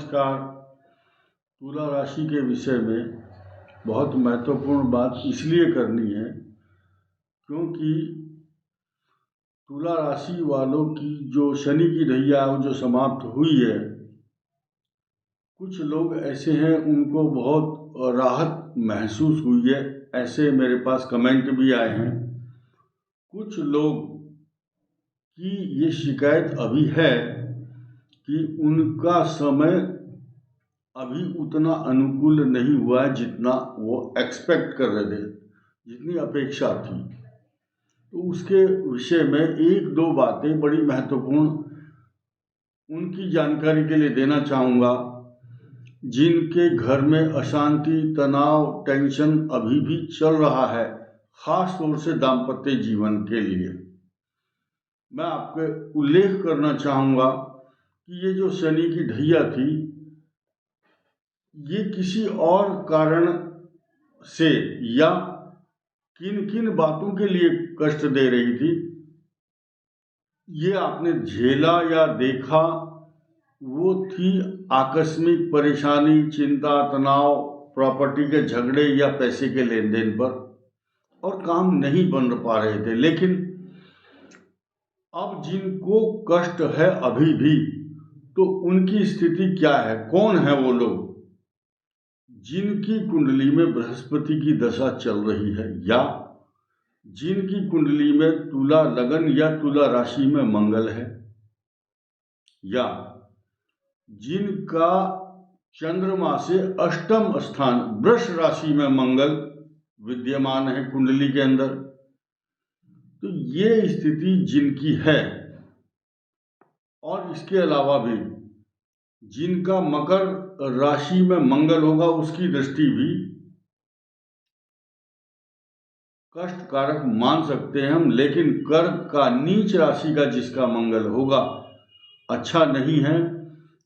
नमस्कार। तुला राशि के विषय में बहुत महत्वपूर्ण बात इसलिए करनी है क्योंकि तुला राशि वालों की जो शनि की ढैया वो जो समाप्त हुई है, कुछ लोग ऐसे हैं उनको बहुत राहत महसूस हुई है, ऐसे मेरे पास कमेंट भी आए हैं। कुछ लोग की ये शिकायत अभी है कि उनका समय अभी उतना अनुकूल नहीं हुआ है जितना वो एक्सपेक्ट कर रहे थे, जितनी अपेक्षा थी। तो उसके विषय में एक दो बातें बड़ी महत्वपूर्ण उनकी जानकारी के लिए देना चाहूँगा जिनके घर में अशांति, तनाव, टेंशन अभी भी चल रहा है, खास तौर से दाम्पत्य जीवन के लिए। मैं आपको उल्लेख करना चाहूँगा कि ये जो शनि की ढैया थी, ये किसी और कारण से या किन किन बातों के लिए कष्ट दे रही थी, ये आपने झेला या देखा। वो थी आकस्मिक परेशानी, चिंता, तनाव, प्रॉपर्टी के झगड़े या पैसे के लेन देन पर, और काम नहीं बन पा रहे थे। लेकिन अब जिनको कष्ट है अभी भी, तो उनकी स्थिति क्या है? कौन है वो लोग जिनकी कुंडली में बृहस्पति की दशा चल रही है, या जिनकी कुंडली में तुला लगन या तुला राशि में मंगल है, या जिनका चंद्रमा से अष्टम स्थान वृष राशि में मंगल विद्यमान है कुंडली के अंदर। तो ये स्थिति जिनकी है, और इसके अलावा भी जिनका मकर राशि में मंगल होगा, उसकी दृष्टि भी कष्ट कारक मान सकते हैं हम। लेकिन कर्क का नीच राशि का जिसका मंगल होगा अच्छा नहीं है,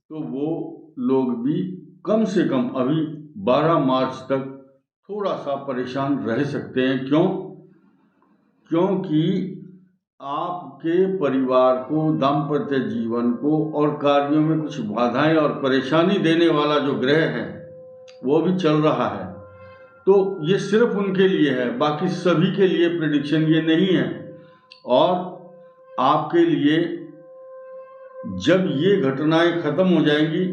तो वो लोग भी कम से कम अभी 12 मार्च तक थोड़ा सा परेशान रह सकते हैं। क्यों? क्योंकि आपके परिवार को, दाम्पत्य जीवन को और कार्यों में कुछ बाधाएं और परेशानी देने वाला जो ग्रह है वो भी चल रहा है। तो ये सिर्फ उनके लिए है, बाकी सभी के लिए प्रेडिक्शन ये नहीं है। और आपके लिए जब ये घटनाएं खत्म हो जाएंगी,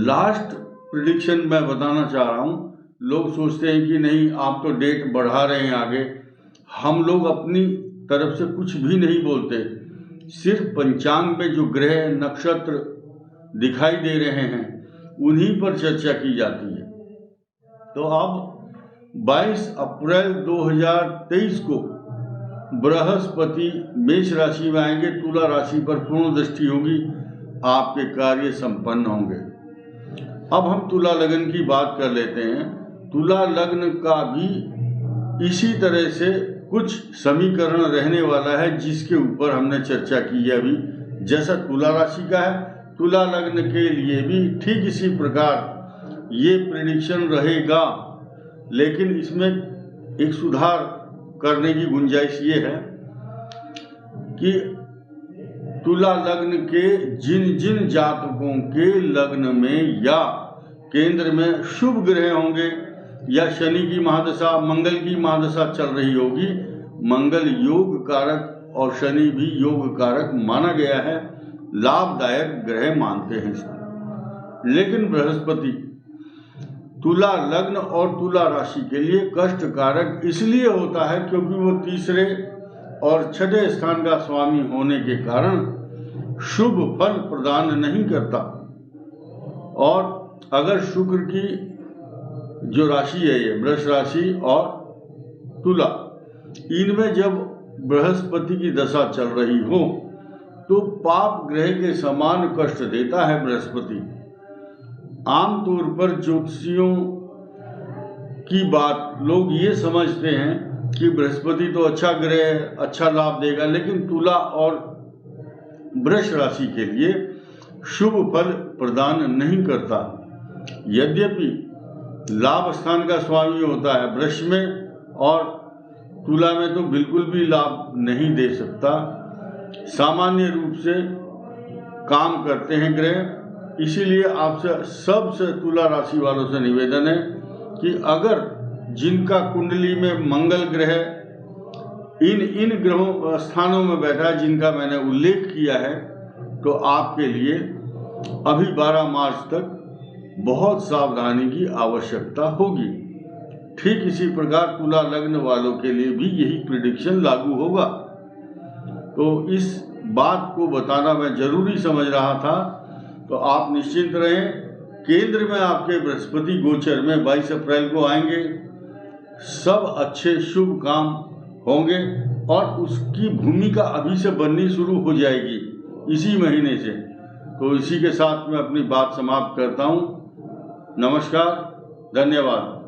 लास्ट प्रेडिक्शन मैं बताना चाह रहा हूँ। लोग सोचते हैं कि नहीं आप तो डेट बढ़ा रहे हैं आगे। हम लोग अपनी तरफ से कुछ भी नहीं बोलते, सिर्फ पंचांग में जो ग्रह नक्षत्र दिखाई दे रहे हैं उन्हीं पर चर्चा की जाती है। तो अब 22 अप्रैल 2023 को बृहस्पति मेष राशि में आएंगे, तुला राशि पर पूर्ण दृष्टि होगी, आपके कार्य संपन्न होंगे। अब हम तुला लगन की बात कर लेते हैं। तुला लग्न का भी इसी तरह से कुछ समीकरण रहने वाला है जिसके ऊपर हमने चर्चा की है अभी। जैसा तुला राशि का है, तुला लग्न के लिए भी ठीक इसी प्रकार ये प्रेडिक्शन रहेगा। लेकिन इसमें एक सुधार करने की गुंजाइश ये है कि तुला लग्न के जिन जिन जातकों के लग्न में या केंद्र में शुभ ग्रह होंगे, या शनि की महादशा, मंगल की महादशा चल रही होगी, मंगल योग कारक और शनि भी योग कारक माना गया है, लाभदायक ग्रह मानते हैं इसको। लेकिन बृहस्पति तुला लग्न और तुला राशि के लिए कष्ट कारक इसलिए होता है क्योंकि वो तीसरे और छठे स्थान का स्वामी होने के कारण शुभ फल प्रदान नहीं करता। और अगर शुक्र की जो राशि है, ये वृष राशि और तुला, इनमें जब बृहस्पति की दशा चल रही हो तो पाप ग्रह के समान कष्ट देता है बृहस्पति। आमतौर पर ज्योतिषियों की बात लोग ये समझते हैं कि बृहस्पति तो अच्छा ग्रह है, अच्छा लाभ देगा, लेकिन तुला और वृष राशि के लिए शुभ फल प्रदान नहीं करता। यद्यपि लाभ स्थान का स्वामी होता है वृष में, और तुला में तो बिल्कुल भी लाभ नहीं दे सकता। सामान्य रूप से काम करते हैं ग्रह, इसीलिए आपसे सबसे तुला राशि वालों से निवेदन है कि अगर जिनका कुंडली में मंगल ग्रह इन ग्रहों स्थानों में बैठा है जिनका मैंने उल्लेख किया है, तो आपके लिए अभी 12 मार्च तक बहुत सावधानी की आवश्यकता होगी। ठीक इसी प्रकार तुला लग्न वालों के लिए भी यही प्रिडिक्शन लागू होगा। तो इस बात को बताना मैं जरूरी समझ रहा था। तो आप निश्चिंत रहें, केंद्र में आपके बृहस्पति गोचर में 22 अप्रैल को आएंगे। सब अच्छे शुभ काम होंगे और उसकी भूमिका अभी से बननी शुरू हो जाएगी इसी महीने से। तो इसी के साथ मैं अपनी बात समाप्त करता हूँ। नमस्कार, धन्यवाद।